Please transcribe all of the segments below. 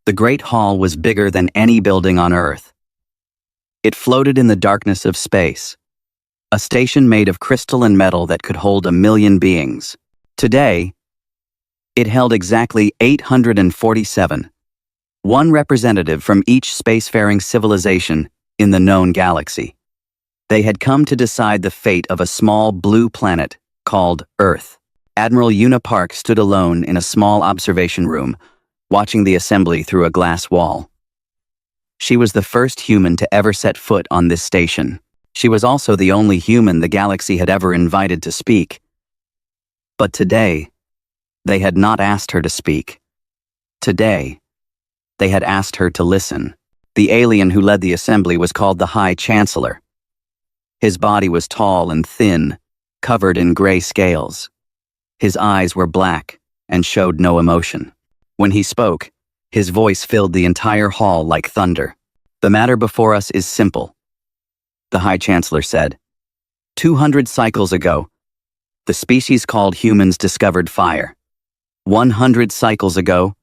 The Great Hall was bigger than any building on Earth. It floated in the darkness of space, a station made of crystal and metal that could hold 1,000,000 beings. Today, it held exactly 847, one representative from each spacefaring civilization in the known galaxy. They had come to decide the fate of a small blue planet called Earth. Admiral Una Park stood alone in a small observation room, watching the assembly through a glass wall. She was the first human to ever set foot on this station. She was also the only human the galaxy had ever invited to speak. But today, they had not asked her to speak. Today, they had asked her to listen. The alien who led the assembly was called the High Chancellor. His body was tall and thin, covered in gray scales. His eyes were black and showed no emotion. When he spoke, his voice filled the entire hall like thunder. "The matter before us is simple," the High Chancellor said. 200 cycles ago, the species called humans discovered fire. 100 cycles ago,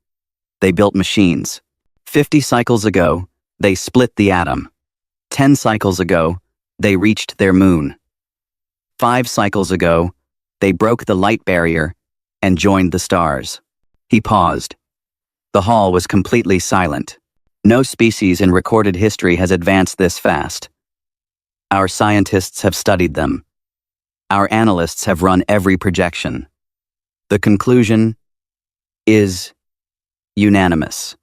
they built machines. 50 cycles ago, they split the atom. 10 cycles ago, they reached their moon. 5 cycles ago, they broke the light barrier and joined the stars. He paused. The hall was completely silent. No species in recorded history has advanced this fast. Our scientists have studied them. Our analysts have run every projection. The conclusion is unanimous.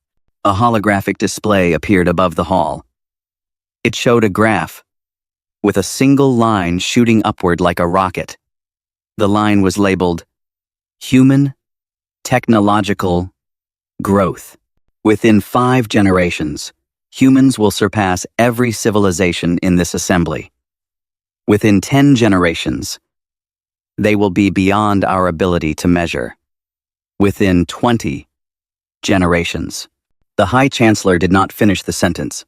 A holographic display appeared above the hall. It showed a graph with a single line shooting upward like a rocket. The line was labeled Human Technological Growth. Within 5 generations, humans will surpass every civilization in this assembly. Within 10 generations, they will be beyond our ability to measure. Within 20 generations. The High Chancellor did not finish the sentence.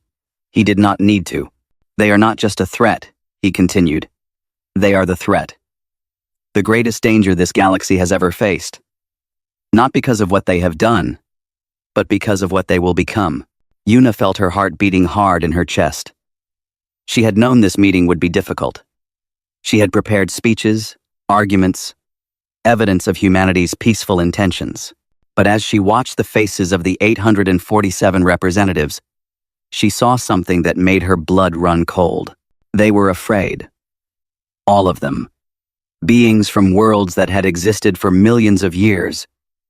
He did not need to. "They are not just a threat," he continued. "They are the threat. The greatest danger this galaxy has ever faced. Not because of what they have done, but because of what they will become." Una felt her heart beating hard in her chest. She had known this meeting would be difficult. She had prepared speeches, arguments, evidence of humanity's peaceful intentions. But as she watched the faces of the 847 representatives, she saw something that made her blood run cold. They were afraid. All of them. Beings from worlds that had existed for millions of years.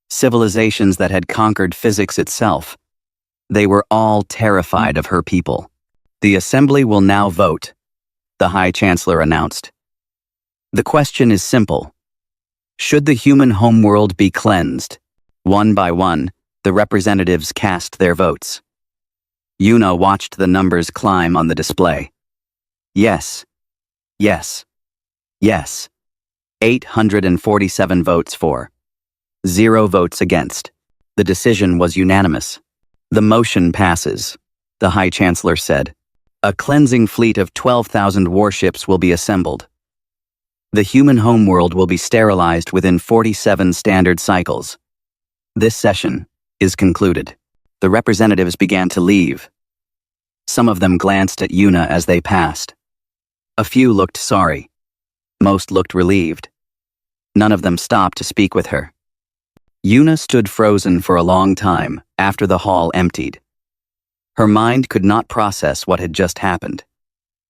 Civilizations that had conquered physics itself. They were all terrified of her people. "The Assembly will now vote," the High Chancellor announced. "The question is simple. Should the human homeworld be cleansed?" One by one, the representatives cast their votes. Una watched the numbers climb on the display. Yes. Yes. Yes. 847 votes for. 0 votes against. The decision was unanimous. "The motion passes," the High Chancellor said. "A cleansing fleet of 12,000 warships will be assembled. The human homeworld will be sterilized within 47 standard cycles. This session is concluded." The representatives began to leave. Some of them glanced at Una as they passed. A few looked sorry. Most looked relieved. None of them stopped to speak with her. Una stood frozen for a long time after the hall emptied. Her mind could not process what had just happened.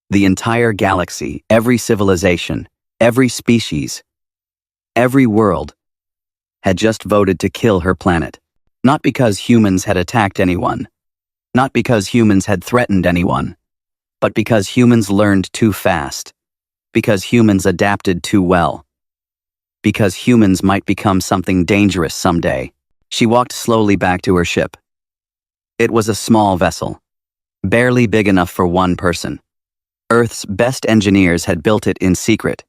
The entire galaxy, every civilization, every species, every world, had just voted to kill her planet. Not because humans had attacked anyone, not because humans had threatened anyone, but because humans learned too fast, because humans adapted too well, because humans might become something dangerous someday. She walked slowly back to her ship. It was a small vessel, barely big enough for one person. Earth's best engineers had built it in secret.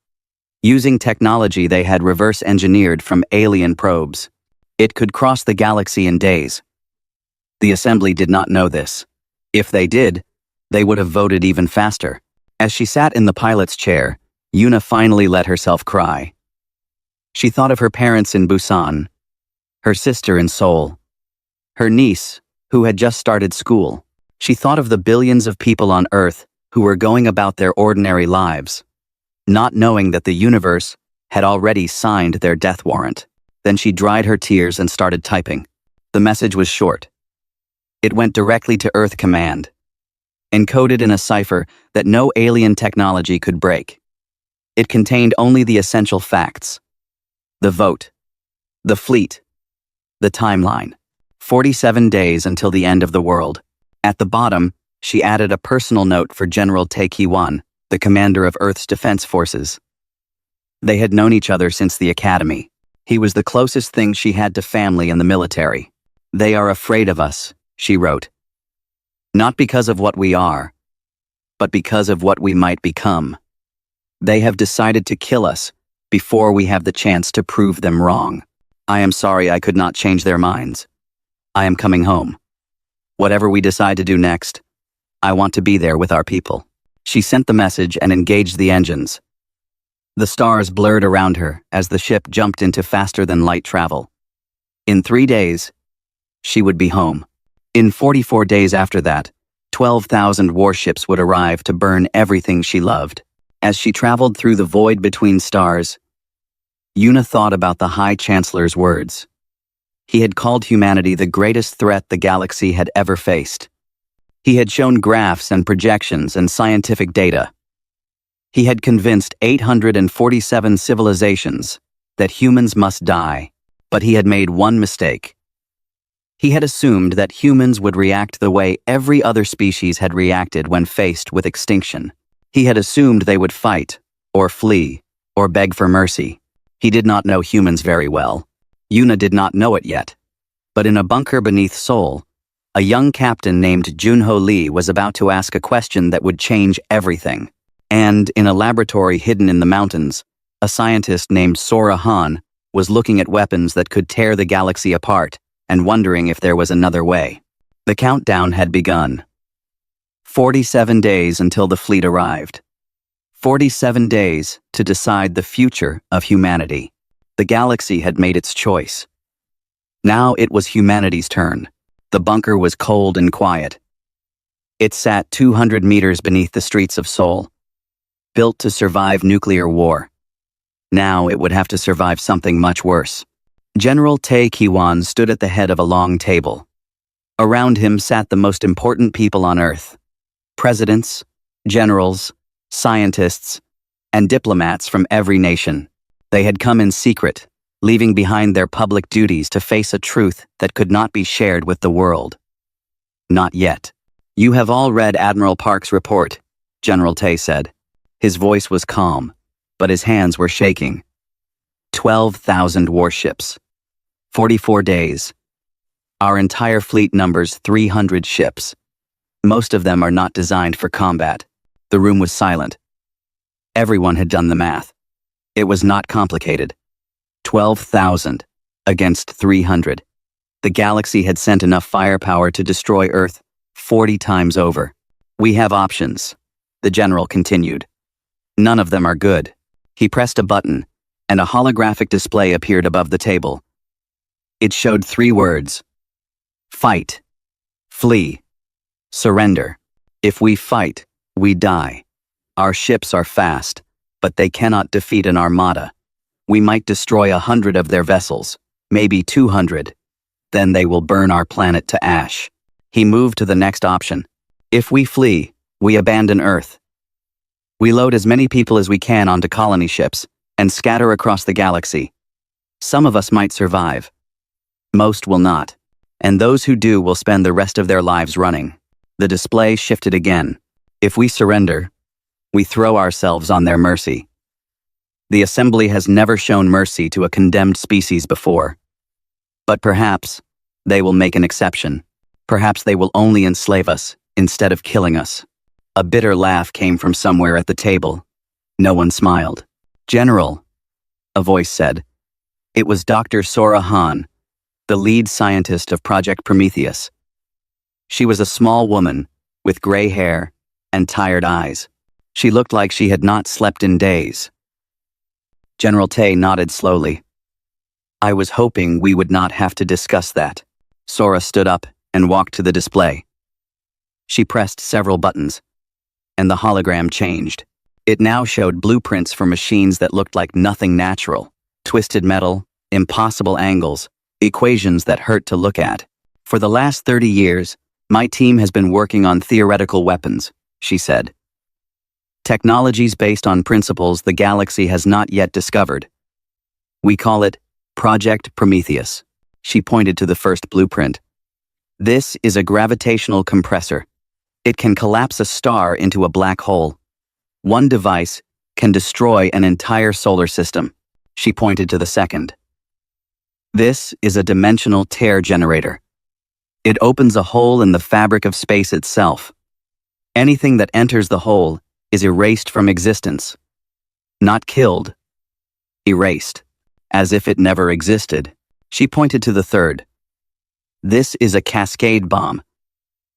Using technology they had reverse engineered from alien probes. It could cross the galaxy in days. The Assembly did not know this. If they did, they would have voted even faster. As she sat in the pilot's chair, Una finally let herself cry. She thought of her parents in Busan, her sister in Seoul, her niece, who had just started school. She thought of the billions of people on Earth who were going about their ordinary lives, not knowing that the universe had already signed their death warrant. Then she dried her tears and started typing. The message was short. It went directly to Earth Command, encoded in a cipher that no alien technology could break. It contained only the essential facts: the vote, the fleet, the timeline. 47 days until the end of the world. At the bottom, she added a personal note for General Tae Ki-won, the commander of Earth's defense forces. They had known each other since the academy. He was the closest thing she had to family in the military. "They are afraid of us," she wrote. "Not because of what we are, but because of what we might become. They have decided to kill us before we have the chance to prove them wrong. I am sorry I could not change their minds. I am coming home. Whatever we decide to do next, I want to be there with our people." She sent the message and engaged the engines. The stars blurred around her as the ship jumped into faster-than-light travel. In 3 days, she would be home. In 44 days after that, 12,000 warships would arrive to burn everything she loved. As she traveled through the void between stars, Yuna thought about the High Chancellor's words. He had called humanity the greatest threat the galaxy had ever faced. He had shown graphs and projections and scientific data. He had convinced 847 civilizations that humans must die, but he had made one mistake. He had assumed that humans would react the way every other species had reacted when faced with extinction. He had assumed they would fight, or flee, or beg for mercy. He did not know humans very well. Yuna did not know it yet. But in a bunker beneath Seoul, a young captain named Junho Lee was about to ask a question that would change everything. And in a laboratory hidden in the mountains, a scientist named Sora Han was looking at weapons that could tear the galaxy apart and wondering if there was another way. The countdown had begun. 47 days until the fleet arrived. 47 days to decide the future of humanity. The galaxy had made its choice. Now it was humanity's turn. The bunker was cold and quiet. It sat 200 meters beneath the streets of Seoul, built to survive nuclear war. Now it would have to survive something much worse. General Tae Ki-won stood at the head of a long table. Around him sat the most important people on Earth: presidents, generals, scientists, and diplomats from every nation. They had come in secret, leaving behind their public duties to face a truth that could not be shared with the world. "Not yet. You have all read Admiral Park's report," General Tae said. His voice was calm, but his hands were shaking. 12,000 warships. 44 days. Our entire fleet numbers 300 ships. Most of them are not designed for combat. The room was silent. Everyone had done the math. It was not complicated. 12,000 against 300. The galaxy had sent enough firepower to destroy Earth 40 times over. "We have options," the general continued. "None of them are good." He pressed a button, and a holographic display appeared above the table. It showed 3 words: fight, flee, surrender. If we fight, we die. Our ships are fast, but they cannot defeat an armada. We might destroy 100 of their vessels, maybe 200. Then they will burn our planet to ash. He moved to the next option. If we flee, we abandon Earth. We load as many people as we can onto colony ships and scatter across the galaxy. Some of us might survive. Most will not, and those who do will spend the rest of their lives running. The display shifted again. If we surrender, we throw ourselves on their mercy. The Assembly has never shown mercy to a condemned species before. But perhaps they will make an exception. Perhaps they will only enslave us instead of killing us. A bitter laugh came from somewhere at the table. No one smiled. "General," a voice said. It was Dr. Sora Han, the lead scientist of Project Prometheus. She was a small woman with gray hair and tired eyes. She looked like she had not slept in days. General Tae nodded slowly. "I was hoping we would not have to discuss that." Sora stood up and walked to the display. She pressed several buttons, and the hologram changed. It now showed blueprints for machines that looked like nothing natural. Twisted metal, impossible angles, equations that hurt to look at. For the last 30 years, my team has been working on theoretical weapons, she said. Technologies based on principles the galaxy has not yet discovered. We call it Project Prometheus. She pointed to the first blueprint. This is a gravitational compressor. It can collapse a star into a black hole. One device can destroy an entire solar system. She pointed to the second. This is a dimensional tear generator. It opens a hole in the fabric of space itself. Anything that enters the hole is erased from existence. Not killed, erased, as if it never existed. She pointed to the third. This is a cascade bomb.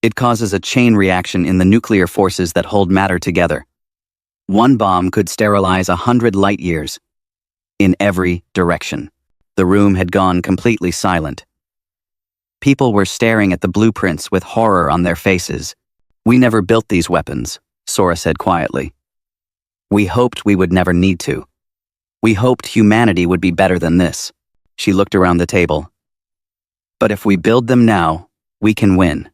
It causes a chain reaction in the nuclear forces that hold matter together. One bomb could sterilize 100 light years. In every direction. The room had gone completely silent. People were staring at the blueprints with horror on their faces. We never built these weapons, Sora said quietly. We hoped we would never need to. We hoped humanity would be better than this. She looked around the table. But if we build them now, we can win.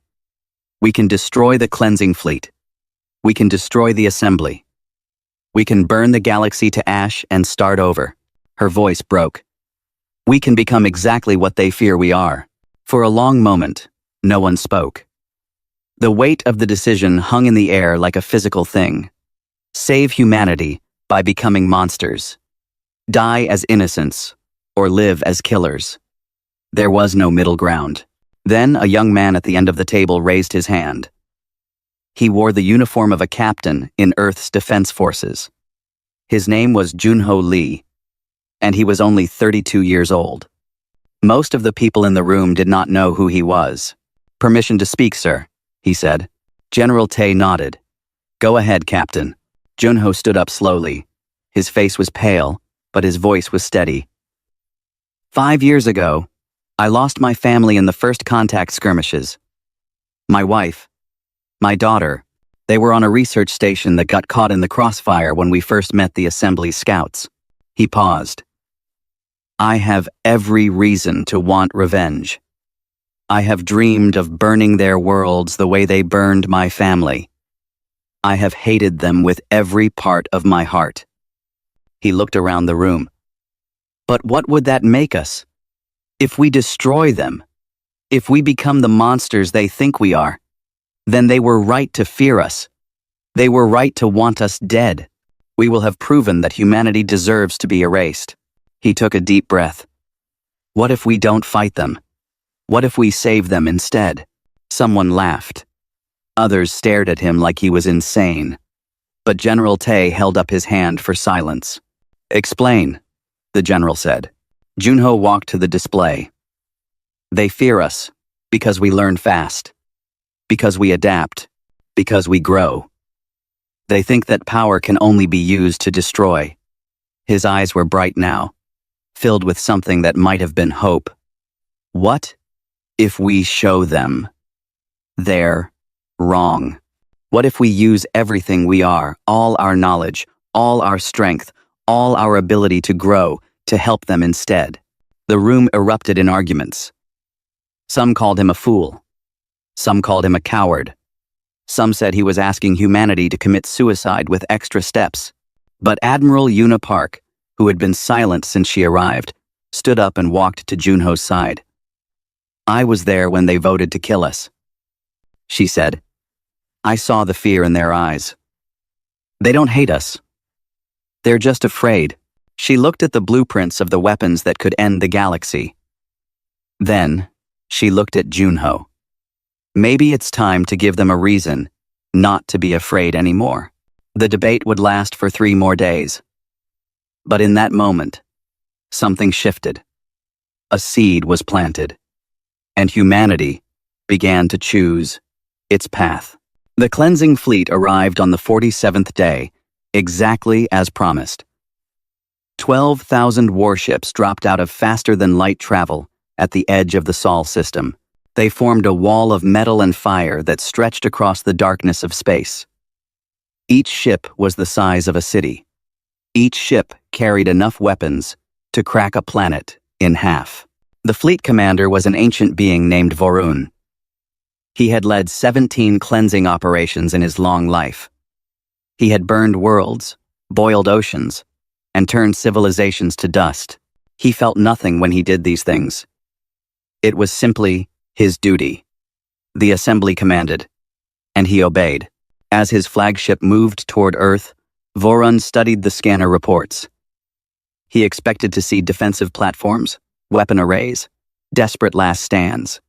We can destroy the cleansing fleet. We can destroy the assembly. We can burn the galaxy to ash and start over. Her voice broke. We can become exactly what they fear we are. For a long moment, no one spoke. The weight of the decision hung in the air like a physical thing. Save humanity by becoming monsters. Die as innocents, or live as killers. There was no middle ground. Then a young man at the end of the table raised his hand. He wore the uniform of a captain in Earth's defense forces. His name was Junho Lee, and he was only 32 years old. Most of the people in the room did not know who he was. Permission to speak, sir, he said. General Tay nodded. Go ahead, Captain. Junho stood up slowly. His face was pale, but his voice was steady. 5 years ago, I lost my family in the first contact skirmishes. My wife, my daughter, they were on a research station that got caught in the crossfire when we first met the Assembly scouts. He paused. I have every reason to want revenge. I have dreamed of burning their worlds the way they burned my family. I have hated them with every part of my heart. He looked around the room. But what would that make us? If we destroy them, if we become the monsters they think we are, then they were right to fear us. They were right to want us dead. We will have proven that humanity deserves to be erased. He took a deep breath. What if we don't fight them? What if we save them instead? Someone laughed. Others stared at him like he was insane. But General Tay held up his hand for silence. Explain, the general said. Junho walked to the display. They fear us because we learn fast, because we adapt, because we grow. They think that power can only be used to destroy. His eyes were bright now, filled with something that might have been hope. What if we show them they're wrong? What if we use everything we are, all our knowledge, all our strength, all our ability to grow, to help them instead? The room erupted in arguments. Some called him a fool. Some called him a coward. Some said he was asking humanity to commit suicide with extra steps. But Admiral Yuna Park, who had been silent since she arrived, stood up and walked to Junho's side. I was there when they voted to kill us, she said. I saw the fear in their eyes. They don't hate us. They're just afraid. She looked at the blueprints of the weapons that could end the galaxy. Then, she looked at Junho. Maybe it's time to give them a reason not to be afraid anymore. The debate would last for 3 more days. But in that moment, something shifted. A seed was planted, and humanity began to choose its path. The cleansing fleet arrived on the 47th day, exactly as promised. 12,000 warships dropped out of faster-than-light travel at the edge of the Sol system. They formed a wall of metal and fire that stretched across the darkness of space. Each ship was the size of a city. Each ship carried enough weapons to crack a planet in half. The fleet commander was an ancient being named Vorun. He had led 17 cleansing operations in his long life. He had burned worlds, boiled oceans, and turned civilizations to dust. He felt nothing when he did these things. It was simply his duty. The assembly commanded, and he obeyed. As his flagship moved toward Earth, Vorun studied the scanner reports. He expected to see defensive platforms, weapon arrays, desperate last stands.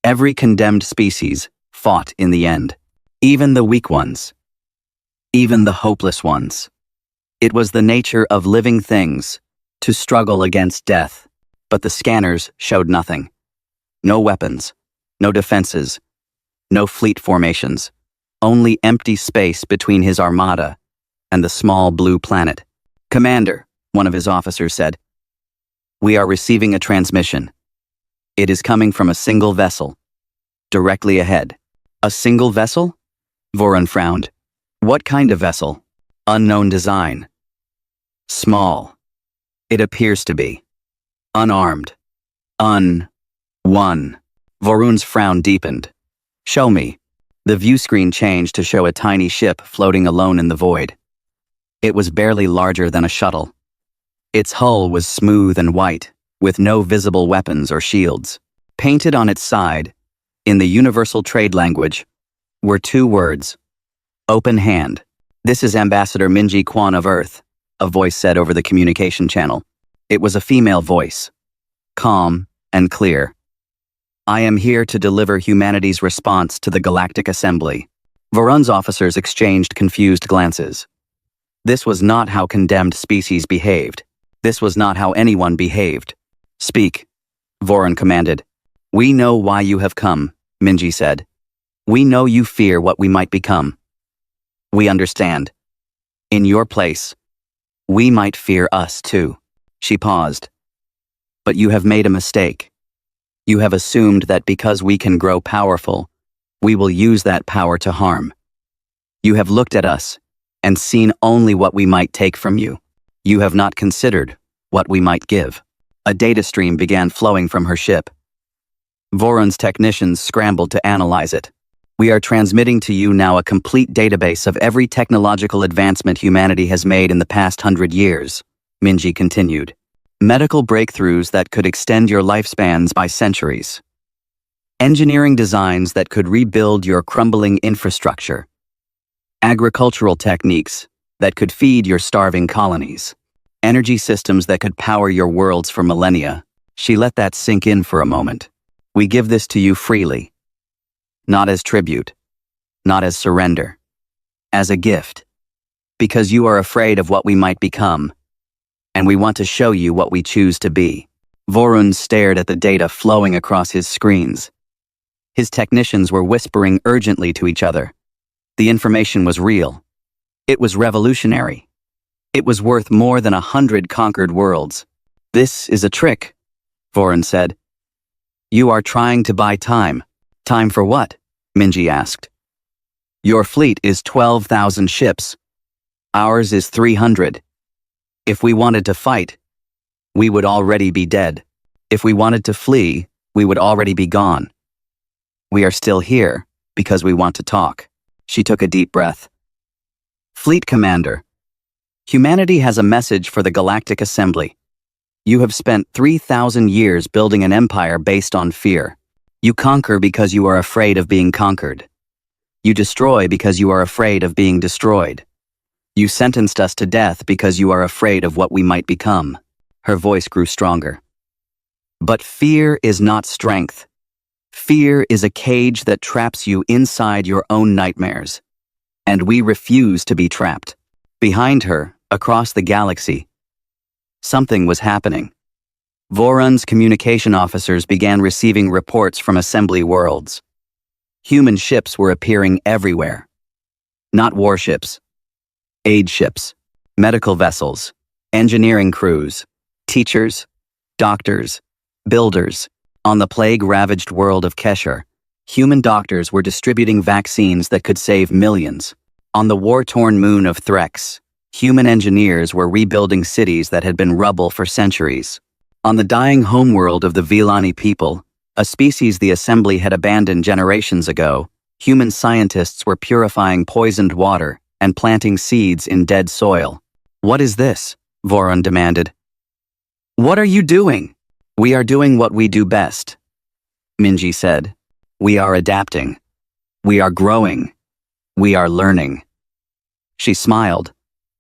Every condemned species fought in the end, even the weak ones, even the hopeless ones. It was the nature of living things to struggle against death, but the scanners showed nothing. No weapons, no defenses, no fleet formations, only empty space between his armada and the small blue planet. "Commander," one of his officers said, "we are receiving a transmission. It is coming from a single vessel, directly ahead." "A single vessel?" Vorun frowned. "What kind of vessel?" "Unknown design. Small. It appears to be. Unarmed. One." Vorun's frown deepened. "Show me." The view screen changed to show a tiny ship floating alone in the void. It was barely larger than a shuttle. Its hull was smooth and white, with no visible weapons or shields. Painted on its side, in the universal trade language, were two words: "Open hand." "This is Ambassador Minji Quan of Earth," a voice said over the communication channel. It was a female voice, calm and clear. "I am here to deliver humanity's response to the Galactic Assembly." Vorun's officers exchanged confused glances. This was not how condemned species behaved. This was not how anyone behaved. "Speak," Vorun commanded. "We know why you have come," Minji said. "We know you fear what we might become. We understand. In your place, we might fear us too." She paused. "But you have made a mistake. You have assumed that because we can grow powerful, we will use that power to harm. You have looked at us and seen only what we might take from you. You have not considered what we might give." A data stream began flowing from her ship. Vorun's technicians scrambled to analyze it. "We are transmitting to you now a complete database of every technological advancement humanity has made in the past 100 years, Minji continued. "Medical breakthroughs that could extend your lifespans by centuries. Engineering designs that could rebuild your crumbling infrastructure. Agricultural techniques that could feed your starving colonies. Energy systems that could power your worlds for millennia." She let that sink in for a moment. "We give this to you freely. Not as tribute. Not as surrender. As a gift. Because you are afraid of what we might become. And we want to show you what we choose to be." Vorun stared at the data flowing across his screens. His technicians were whispering urgently to each other. The information was real. It was revolutionary. It was worth more than 100 conquered worlds. "This is a trick," Vorun said. "You are trying to buy time." "Time for what?" Minji asked. "Your fleet is 12,000 ships. Ours is 300. If we wanted to fight, we would already be dead. If we wanted to flee, we would already be gone. We are still here because we want to talk." She took a deep breath. "Fleet Commander, humanity has a message for the Galactic Assembly. You have spent 3,000 years building an empire based on fear. You conquer because you are afraid of being conquered. You destroy because you are afraid of being destroyed. You sentenced us to death because you are afraid of what we might become." Her voice grew stronger. "But fear is not strength. Fear is a cage that traps you inside your own nightmares. And we refuse to be trapped." Behind her, across the galaxy, something was happening. Vorun's communication officers began receiving reports from assembly worlds. Human ships were appearing everywhere. Not warships. Aid ships, medical vessels, engineering crews, teachers, doctors, builders, On the plague-ravaged world of Kesher, human doctors were distributing vaccines that could save millions. On the war-torn moon of Threx, human engineers were rebuilding cities that had been rubble for centuries. On the dying homeworld of the Villani people, a species the Assembly had abandoned generations ago, human scientists were purifying poisoned water and planting seeds in dead soil. "What is this?" Voron demanded. "What are you doing?" "We are doing what we do best," Minji said. "We are adapting. We are growing. We are learning." She smiled,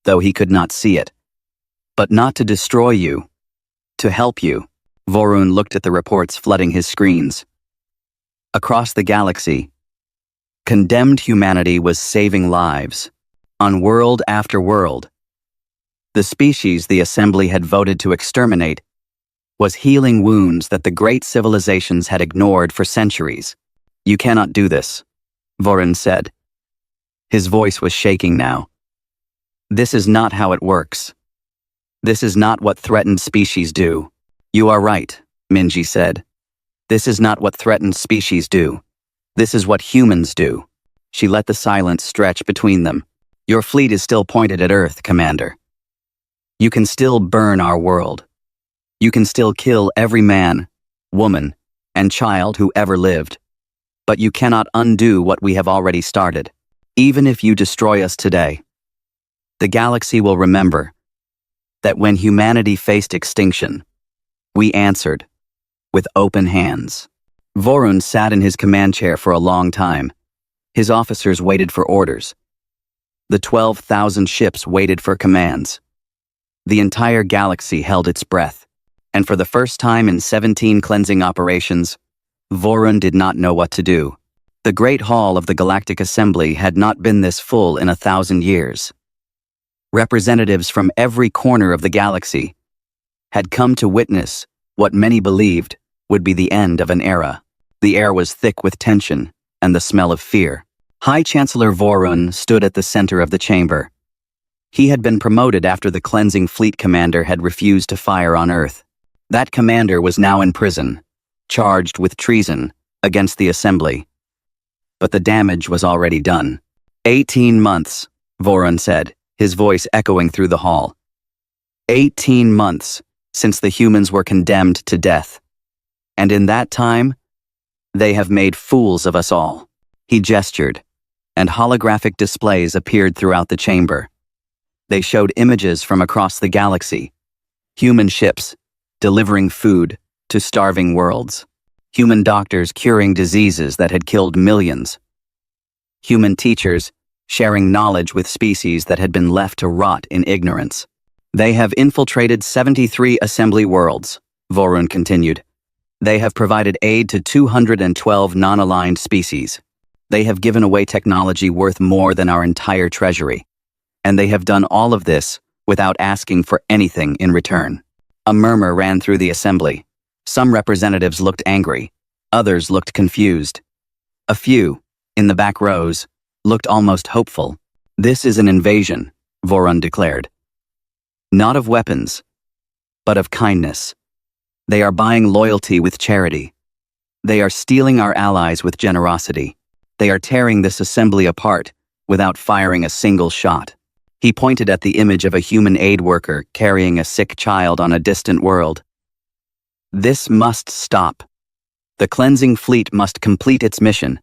though he could not see it. "But not to destroy you. To help you." Vorun looked at the reports flooding his screens. Across the galaxy, condemned humanity was saving lives, on world after world. The species the Assembly had voted to exterminate was healing wounds that the great civilizations had ignored for centuries. "You cannot do this," Vorun said. His voice was shaking now. "This is not how it works. This is not what threatened species do." "You are right," Minji said. "This is not what threatened species do. This is what humans do." She let the silence stretch between them. "Your fleet is still pointed at Earth, Commander. You can still burn our world. You can still kill every man, woman, and child who ever lived. But you cannot undo what we have already started. Even if you destroy us today, the galaxy will remember that when humanity faced extinction, we answered with open hands." Vorun sat in his command chair for a long time. His officers waited for orders. The 12,000 ships waited for commands. The entire galaxy held its breath, and for the first time in 17 cleansing operations, Vorun did not know what to do. The Great Hall of the Galactic Assembly had not been this full in 1,000 years. Representatives from every corner of the galaxy had come to witness what many believed would be the end of an era. The air was thick with tension and the smell of fear. High Chancellor Vorun stood at the center of the chamber. He had been promoted after the cleansing fleet commander had refused to fire on Earth. That commander was now in prison, charged with treason against the Assembly. But the damage was already done. 18 months, Vorun said, his voice echoing through the hall. 18 months since the humans were condemned to death. And in that time, they have made fools of us all. He gestured, and holographic displays appeared throughout the chamber. They showed images from across the galaxy. Human ships delivering food to starving worlds. Human doctors curing diseases that had killed millions. Human teachers sharing knowledge with species that had been left to rot in ignorance. They have infiltrated 73 assembly worlds, Vorun continued. They have provided aid to 212 non-aligned species. They have given away technology worth more than our entire treasury. And they have done all of this without asking for anything in return. A murmur ran through the assembly. Some representatives looked angry. Others looked confused. A few, in the back rows, looked almost hopeful. This is an invasion, Vorun declared. Not of weapons, but of kindness. They are buying loyalty with charity. They are stealing our allies with generosity. They are tearing this assembly apart without firing a single shot. He pointed at the image of a human aid worker carrying a sick child on a distant world. This must stop. The cleansing fleet must complete its mission.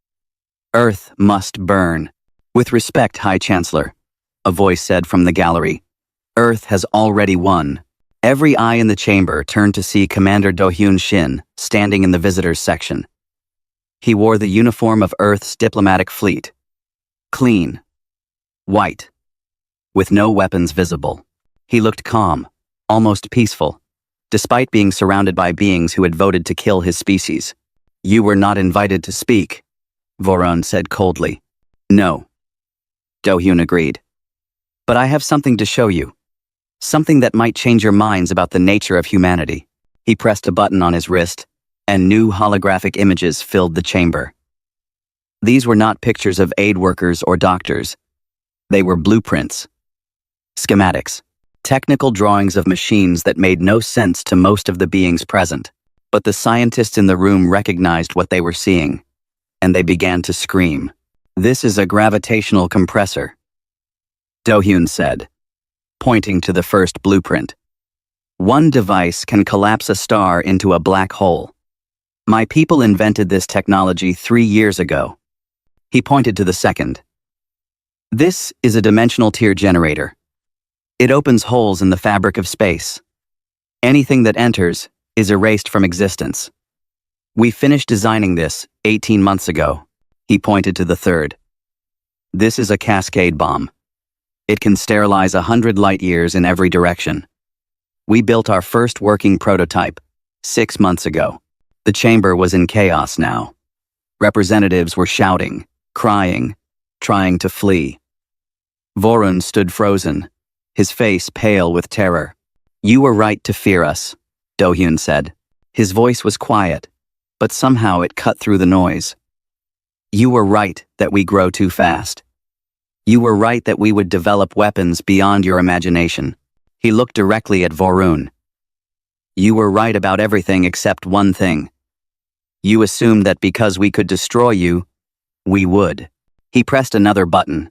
Earth must burn. With respect, High Chancellor, a voice said from the gallery. Earth has already won. Every eye in the chamber turned to see Commander Do-Hyun Shin standing in the visitors section. He wore the uniform of Earth's diplomatic fleet. Clean. White. With no weapons visible. He looked calm, almost peaceful, despite being surrounded by beings who had voted to kill his species. You were not invited to speak, Vorun said coldly. No. Do-Hyun agreed. But I have something to show you. Something that might change your minds about the nature of humanity. He pressed a button on his wrist, and new holographic images filled the chamber. These were not pictures of aid workers or doctors. They were blueprints. Schematics. Technical drawings of machines that made no sense to most of the beings present. But the scientists in the room recognized what they were seeing, and they began to scream. "This is a gravitational compressor," Do-hyun said, pointing to the first blueprint. "One device can collapse a star into a black hole. My people invented this technology 3 years ago." He pointed to the second. "This is a dimensional tear generator. It opens holes in the fabric of space. Anything that enters is erased from existence. We finished designing this 18 months ago." He pointed to the third. "This is a cascade bomb. It can sterilize 100 light years in every direction. We built our first working prototype 6 months ago." The chamber was in chaos now. Representatives were shouting, crying, trying to flee. Vorun stood frozen, his face pale with terror. "You were right to fear us," Do-hyun said. His voice was quiet, but somehow it cut through the noise. "You were right that we grow too fast. You were right that we would develop weapons beyond your imagination." He looked directly at Vorun. "You were right about everything except one thing. You assumed that because we could destroy you, we would." He pressed another button,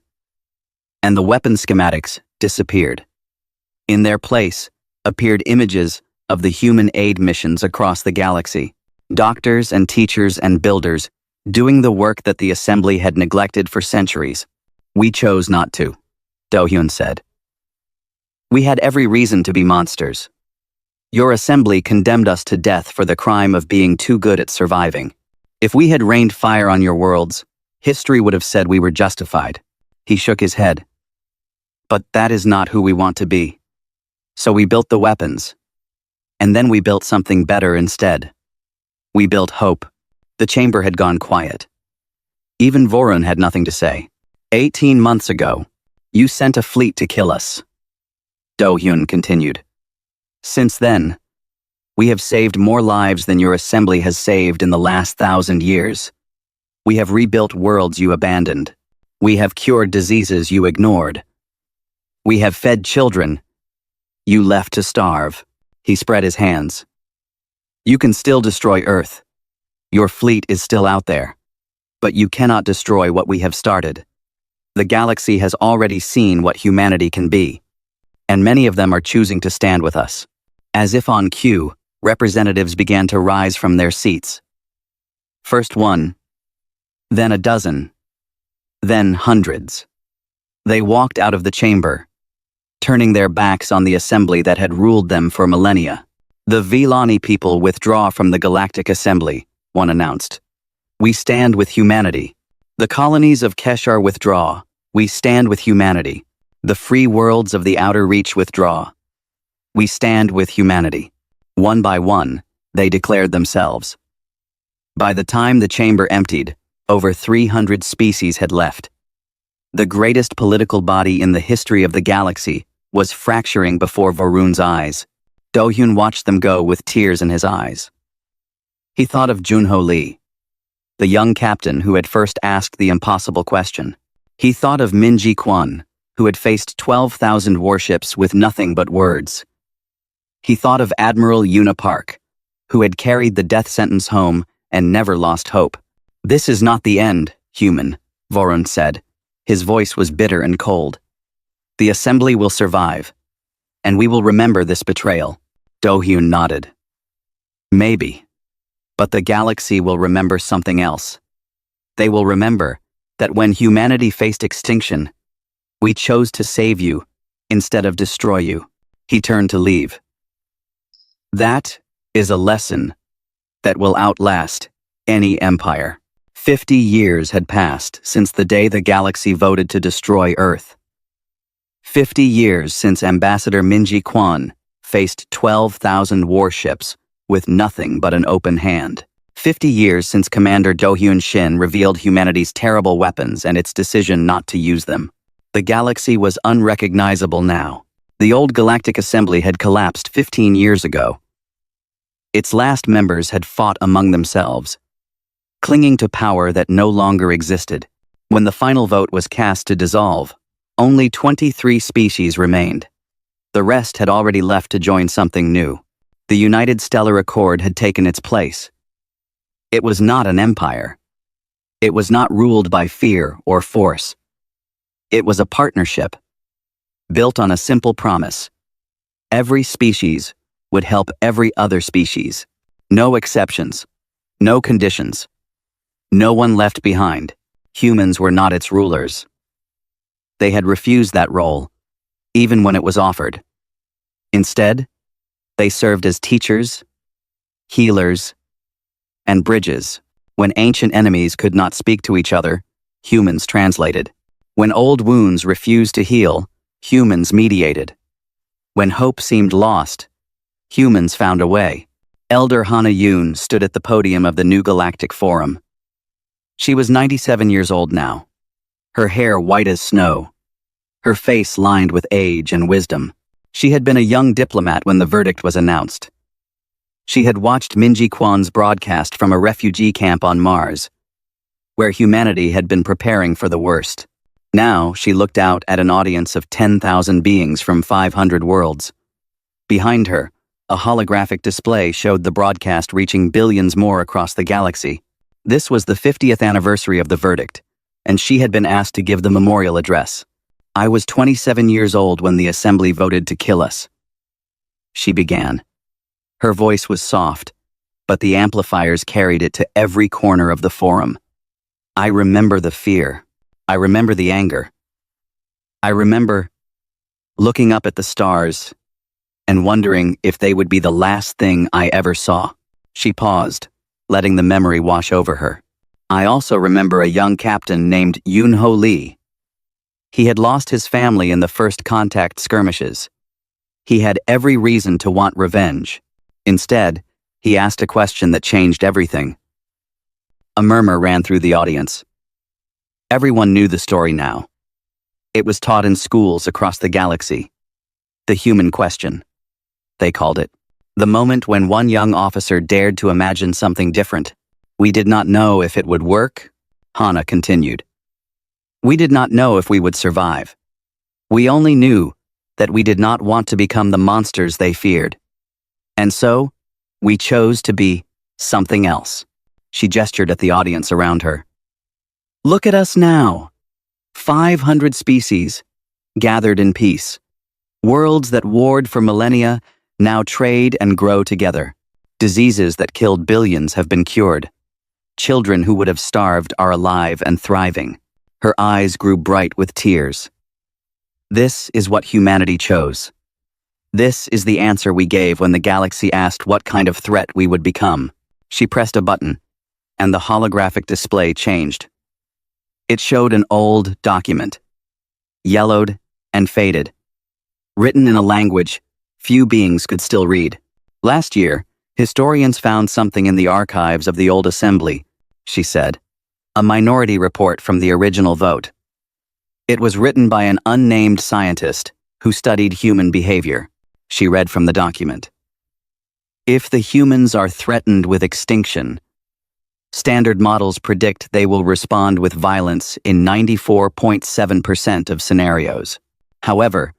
and the weapon schematics disappeared. In their place appeared images of the human aid missions across the galaxy. Doctors and teachers and builders doing the work that the assembly had neglected for centuries. "We chose not to," Do-hyun said. "We had every reason to be monsters. Your assembly condemned us to death for the crime of being too good at surviving. If we had rained fire on your worlds, history would have said we were justified." He shook his head. "But that is not who we want to be. So we built the weapons. And then we built something better instead. We built hope." The chamber had gone quiet. Even Vorun had nothing to say. 18 months ago, you sent a fleet to kill us," Do-hyun continued. "Since then, we have saved more lives than your assembly has saved in the last 1,000 years. We have rebuilt worlds you abandoned. We have cured diseases you ignored. We have fed children you left to starve." He spread his hands. "You can still destroy Earth. Your fleet is still out there. But you cannot destroy what we have started. The galaxy has already seen what humanity can be, and many of them are choosing to stand with us." As if on cue, representatives began to rise from their seats. First one, then a dozen, then hundreds. They walked out of the chamber, turning their backs on the assembly that had ruled them for millennia. "The Villani people withdraw from the Galactic Assembly," one announced. "We stand with humanity. The colonies of Keshar withdraw. We stand with humanity. The free worlds of the Outer Reach withdraw. We stand with humanity." One by one, they declared themselves. By the time the chamber emptied, over 300 species had left. The greatest political body in the history of the galaxy was fracturing before Vorun's eyes. Do-hyun watched them go with tears in his eyes. He thought of Junho Lee, the young captain who had first asked the impossible question. He thought of Min Ji-kwon, who had faced 12,000 warships with nothing but words. He thought of Admiral Yuna Park, who had carried the death sentence home and never lost hope. "This is not the end, human," Vorun said. His voice was bitter and cold. "The assembly will survive, and we will remember this betrayal." Do-hyun nodded. "Maybe. But the galaxy will remember something else. They will remember that when humanity faced extinction, we chose to save you instead of destroy you." He turned to leave. "That is a lesson that will outlast any empire." 50 years had passed since the day the galaxy voted to destroy Earth. 50 years since Ambassador Min Ji-kwon faced 12,000 warships with nothing but an open hand. 50 years since Commander Do-hyun Shin revealed humanity's terrible weapons and its decision not to use them. The galaxy was unrecognizable now. The old Galactic Assembly had collapsed 15 years ago. Its last members had fought among themselves, clinging to power that no longer existed. When the final vote was cast to dissolve, only 23 species remained. The rest had already left to join something new. The United Stellar Accord had taken its place. It was not an empire. It was not ruled by fear or force. It was a partnership, built on a simple promise. Every species would help every other species. No exceptions. No conditions. No one left behind. Humans were not its rulers. They had refused that role, even when it was offered. Instead, they served as teachers, healers, and bridges. When ancient enemies could not speak to each other, humans translated. When old wounds refused to heal, humans mediated. When hope seemed lost, humans found a way. Elder Hannah Yoon stood at the podium of the New Galactic Forum. She was 97 years old now, her hair white as snow, her face lined with age and wisdom. She had been a young diplomat when the verdict was announced. She had watched Minji Kwan's broadcast from a refugee camp on Mars, where humanity had been preparing for the worst. Now she looked out at an audience of 10,000 beings from 500 worlds. Behind her, a holographic display showed the broadcast reaching billions more across the galaxy. This was the 50th anniversary of the verdict, and she had been asked to give the memorial address. I was 27 years old when the assembly voted to kill us. She began. Her voice was soft, but the amplifiers carried it to every corner of the forum. I remember the fear. I remember the anger. I remember looking up at the stars and wondering if they would be the last thing I ever saw. She paused, letting the memory wash over her. I also remember a young captain named Yoon-ho Lee. He had lost his family in the first contact skirmishes. He had every reason to want revenge. Instead, he asked a question that changed everything. A murmur ran through the audience. Everyone knew the story now. It was taught in schools across the galaxy. The human question, they called it. The moment when one young officer dared to imagine something different. We did not know if it would work, Hannah continued. We did not know if we would survive. We only knew that we did not want to become the monsters they feared. And so, we chose to be something else. She gestured at the audience around her. Look at us now. 500 species, gathered in peace. Worlds that warred for millennia now trade and grow together. Diseases that killed billions have been cured. Children who would have starved are alive and thriving. Her eyes grew bright with tears. This is what humanity chose. This is the answer we gave when the galaxy asked what kind of threat we would become. She pressed a button, and the holographic display changed. It showed an old document, yellowed and faded, written in a language few beings could still read. Last year, historians found something in the archives of the old assembly, she said. A minority report from the original vote. It was written by an unnamed scientist who studied human behavior. She read from the document. If the humans are threatened with extinction, standard models predict they will respond with violence in 94.7% of scenarios. However,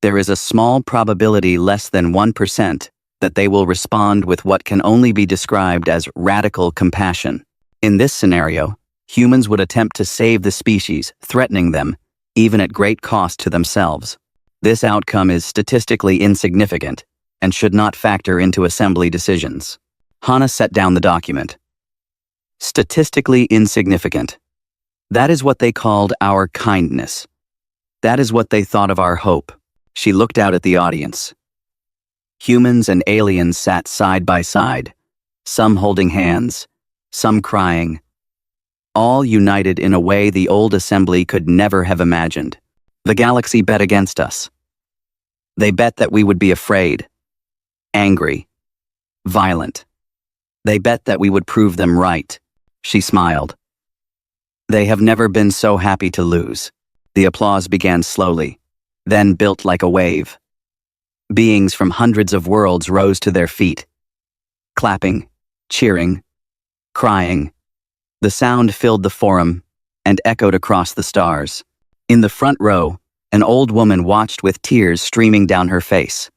there is a small probability, less than 1%, that they will respond with what can only be described as radical compassion. In this scenario, humans would attempt to save the species, threatening them, even at great cost to themselves. This outcome is statistically insignificant and should not factor into assembly decisions. Hannah set down the document. Statistically insignificant. That is what they called our kindness. That is what they thought of our hope. She looked out at the audience. Humans and aliens sat side by side, some holding hands, some crying, all united in a way the old assembly could never have imagined. The galaxy bet against us. They bet that we would be afraid, angry, violent. They bet that we would prove them right. She smiled. They have never been so happy to lose. The applause began slowly, then built like a wave. Beings from hundreds of worlds rose to their feet, clapping, cheering, crying. The sound filled the forum and echoed across the stars. In the front row, an old woman watched with tears streaming down her face.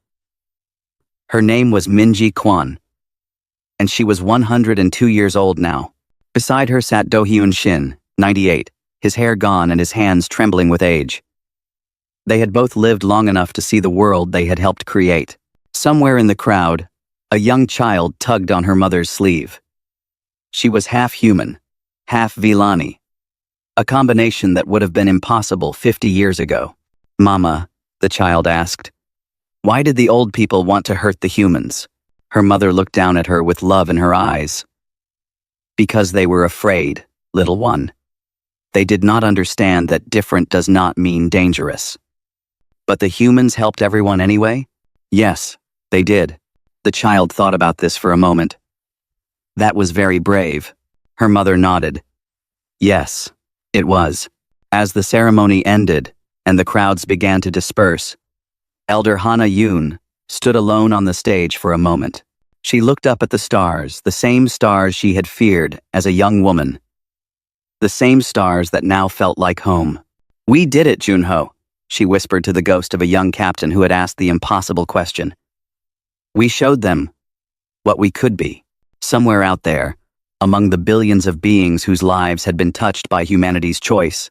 Her name was Minji Kwon, and she was 102 years old now. Beside her sat Do-hyun Shin, 98, his hair gone and his hands trembling with age. They had both lived long enough to see the world they had helped create. Somewhere in the crowd, a young child tugged on her mother's sleeve. She was half human, half Villani, a combination that would have been impossible 50 years ago. "Mama," the child asked, "why did the old people want to hurt the humans?" Her mother looked down at her with love in her eyes. "Because they were afraid, little one. They did not understand that different does not mean dangerous." "But the humans helped everyone anyway?" "Yes, they did." The child thought about this for a moment. "That was very brave." Her mother nodded. "Yes, it was." As the ceremony ended and the crowds began to disperse, Elder Hana Yoon stood alone on the stage for a moment. She looked up at the stars, the same stars she had feared as a young woman. The same stars that now felt like home. "We did it, Junho," she whispered to the ghost of a young captain who had asked the impossible question. "We showed them what we could be." Somewhere out there, among the billions of beings whose lives had been touched by humanity's choice,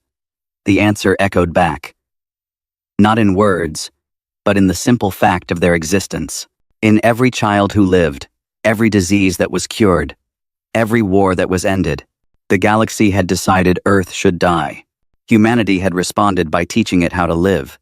the answer echoed back. Not in words, but in the simple fact of their existence. In every child who lived, every disease that was cured, every war that was ended, the galaxy had decided Earth should die. Humanity had responded by teaching it how to live.